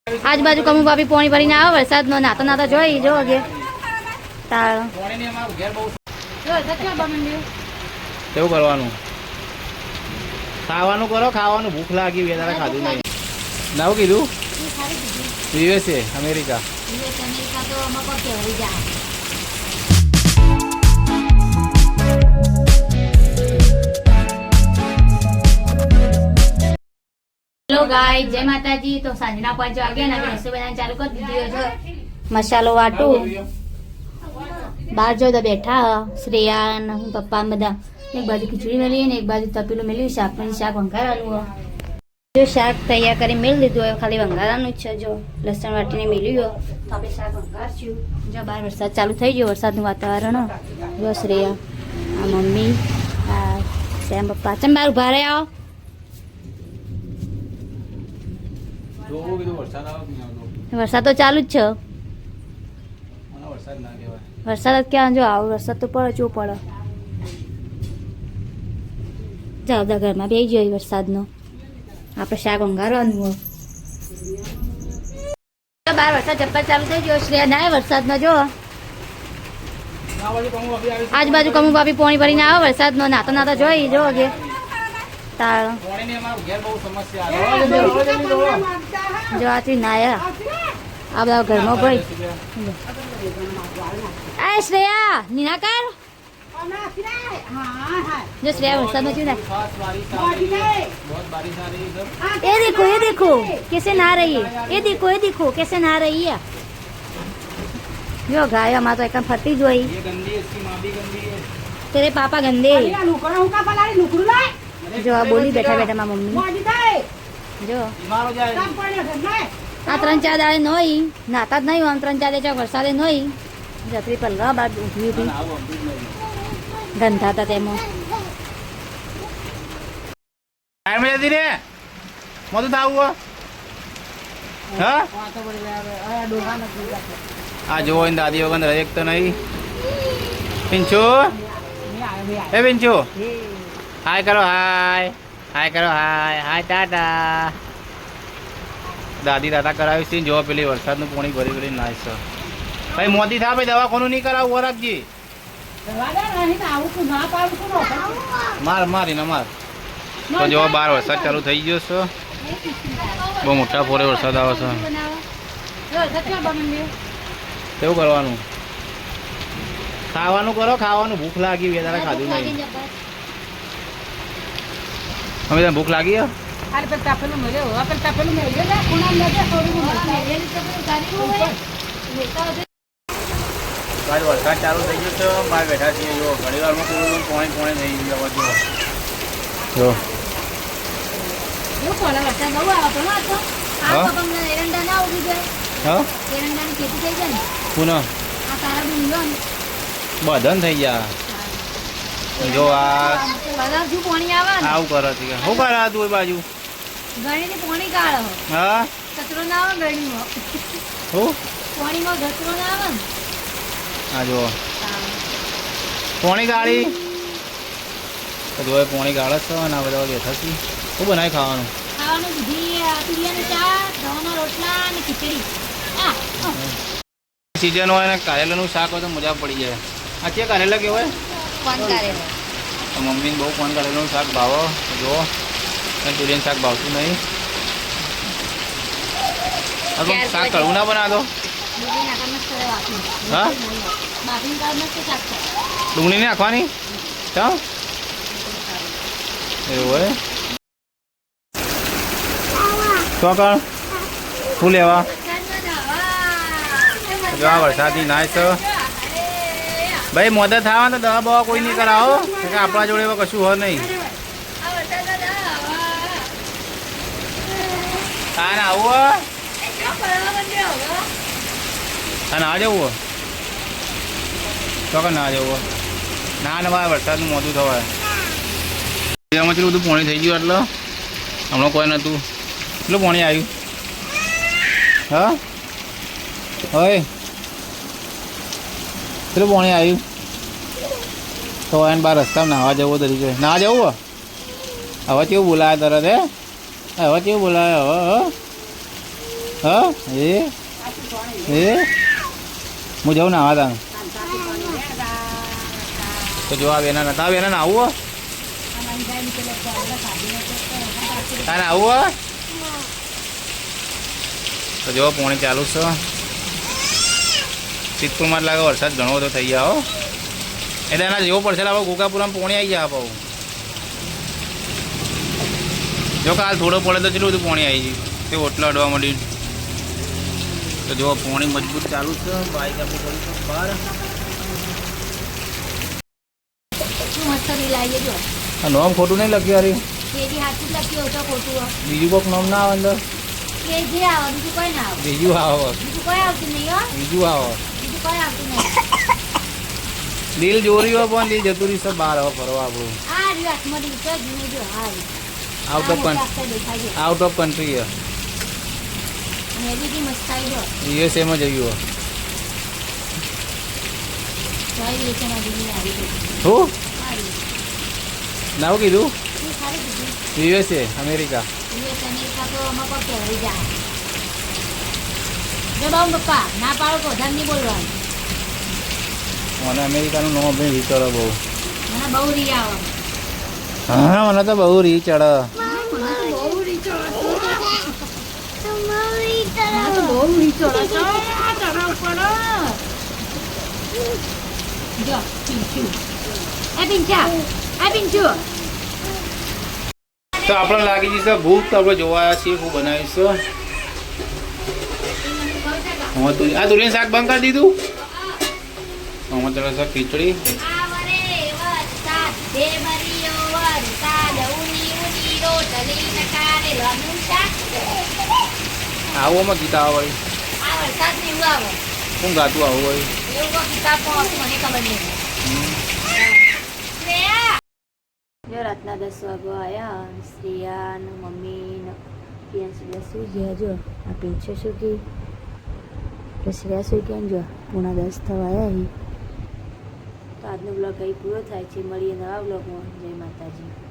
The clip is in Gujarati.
આજુબાજુ કમુ ભાભી પોણી ભરીને આવે વરસાદમાં નાતા નાતા જોઈ જો અગે તાળ કેવું કરવાનું? ખાવાનું કરો, ખાવાનું. ભૂખ લાગી બે તારા ખાધું નહીં. નાવું કીધું યુએસએ અમેરિકા. હેલો ગાય, જય માતાજી. તો સાંજના 5 વાગ્યા ને રસોઈ બનાવવાનું ચાલુ કરી દીધું છે. મસાલો વાટું બહાર જો તો બેઠા શ્રેયા ને પપ્પા બધા. એક બાજુ ખીચડી મેલી ને એક બાજુ તપેલું મેલ્યું શાક વંગારવાનું. જો શાક તૈયાર કરી મેળ દીધું હોય, ખાલી વંગારવાનું જ છે. જો લસણ વાટીને મેલ્યું તો આપણે શાક વંગારશું. જો બહાર વરસાદ ચાલુ થઈ ગયો, વરસાદનું વાતાવરણ. જો શ્રેયા, આ મમ્મી, આ શ્યામ પપ્પા. ચમ બહાર ઉભા રહ્યા વરસાદ તો ચાલુ જ છે. વરસાદ જ ક્યાં જો આવો વરસાદ તો પડે ચો પડે. જાવ બધા ઘરમાં બેસી જાય વરસાદનો. આપણે શાક વંગારવાનું હોય. બહાર વરસાદ ઝપકા ચાલુ થઈ ગયો. શ્રેયા ના વરસાદમાં જો આજુબાજુ કમુ ભાભી પોણી ભરીને આવે વરસાદમાં નાતા નાતા જોઈ જો અગે તાળ જો આથી નાયા આ બધા ઘરમાં ભાઈ. આ શ્રેયા નિનાકાર जो श्रेया वर्षा में क्यों ना ये देखो कैसे नहा रही है. ये देखो कैसे नहा रही है. जो गाय हमारा तो एकदम फटी जो है. तेरे पापा गंदे जो आप बोली बैठा बैठा माँ मम्मी जो आ 3-4 दाड़े नोई नहाता ज नहीं हो. 3-4 दाड़े वरसादे नोई जतरी पलरा बार उठी उठी गंधा था तेमो टाइम में दी ने मधु था हुआ हां आ जो इन दादी वगन एक तो नहीं. पिंचू ए पिंचू हाय करो हाय करो हाय टाटा. दादी दादा करावी सी जो पेली वरसाद નું પાણી ભરી ભરી નાઈસ. ભાઈ મોદી થા ભાઈ દવાખાનું નહીં કરાવ વરકજી. માર તો જો બહાર વરસાદ ચાલુ થઈ ગયો છે. બહુ મોટા ફોરે વરસાદ આવે છે. કેવું કરવાનું? ખાવાનું કરો, ખાવાનું. ભૂખ લાગી બે તારા ખાધું નહીં. અમે તને ભૂખ લાગી વરસાદ ચાલુ થઈ ગયો છે. બહાર બેઠા છીએ. જો ઘણી વારમાં પૂરું પોણે થઈ ગયું. જો બધન થઈ ગયા. જો આવું કરે છે. શું કરે તું એ બાજુ? હા હા જો પોણી ગાળી બધું પોણી ગાળે છે. અને આ બધા બેઠા છે. શું બનાવી ખાવાનું? સીઝન હોય ને કારેલાનું શાક હોય તો મજા પડી જાય. આ છે કારેલા કેવાય મમ્મીને બહુ કોણ કારેલાનું શાક ભાવો. જો તુરિયાનું શાક ભાવતું નહીં. શાક કડવું ના બના દો. હા ડુંગળી નાખવાની ચાલ એવું હોય. તો કર શું લેવા? જો વરસાદી નાય છે ભાઈ. મદદ થવા તો દવા બવા કોઈ નહીં કરાવો. આપણા જોડે એવા કશું હોય નહીં. હા ને આવું હા ના જવું તો ના જવું ના ને ભાઈ વરસાદનું મોટું થવાય. એમાં કેટલું બધું પાણી થઈ ગયું. એટલે હમણાં કોઈ નહોતું. કેટલું પાણી આવ્યું? હા હોય કેટલું પાણી આવ્યું? તો એને બાર રસ્તામાં નાહવા જવું તરીકે ના જવું. હવે કેવું બોલાવે તરત? હે હવે કેવું બોલાવે? હવે હા એ હું જાઉં ને આવા તા તો જો આ બેના નતા બેના ને આવું તારે આવું તો જો પોણી ચાલુ છે સિદ્ધપુરમાં લાગે વરસાદ ઘણો બધો થઈ ગયા હો એટલે એના જેવો પડશે આપણે ગોગાપુરામાં પોણી આવી ગયા બહુ જો કાલ થોડો પડે તો કેટલું બધું પોણી આવી ગયું તે ઓટલા અડવા માંડી તો જો પોણી મજબૂત ચાલુ છે બાઈક આપણે પડી બહાર મસ્ત રીલ આવી જો આ નોમ ખોટું નહીં લખ્યું અરે કેજી હાથું લખ્યું તો ખોટું બીજું કોઈક નોમ ના આવે અંદર કેજી આવે બીજું કોઈ ના આવે બીજું આવો બીજું કોઈ આવતું નહીં હો બીજું આવો બીજું કોઈ આવતું નહીં દિલ જોરી હોય પણ દિલ જતું રહી બહાર હવે ફરવા આપણું આ રહ્યું હાથમાં રીલ તો જ જો હા out of out of country અને બીજી મસ્ત આવી જો યુએસએમાં જયું હોય જોઈ છે માં દીદી આવી ગઈ શું સારી નાવ કીધું તું સારી દીદી યુએસએ અમેરિકા યુએસ અમેરિકા તો આમાં કોઈ કહેવાય જાય જો બાઉ પપ્પા ના પાડો તો વધારે નહીં બોલવાનું મને અમેરિકાનું નામ બી વિચારો બહુ મને બહુ રી આવે હા મને તો બહુ રી ચડે બહુ રી ચડે તો બહુ રી ચડે ચડાવ પડો જો પિંચુ એ પિંચા આ પિંચુ તો આપણે લાગી જશે ભૂખ તો આપણે જોવા આવ્યા છીએ હું બનાવીશું આ તુરીનું શાક બંધ કરી દીધું આમાં ચડે છે ખીચડી આવરે વરસાદ દે મરિયો વરસાદ ઉની ઉની રોટલી નકારે લનું શાક આવો આમાં ગીત આવે વળી આ વરસાદ ને એવું આવે શું ગાતું આવું વળી એવું કોઈ કિતાબ પણ મને ખબર નહીં જો રાતના 10 વાગવા આવ્યા શ્રેયા ને મમ્મી ને પિયાંશ શું ગયા જો આ પીંછે શું કે શ્રેયા શું કેમ જો 9:30 થવા આવ્યા તો આજનો બ્લોગ અહીં પૂરો થાય છે મળીએ નવા બ્લોગમાં જય માતાજી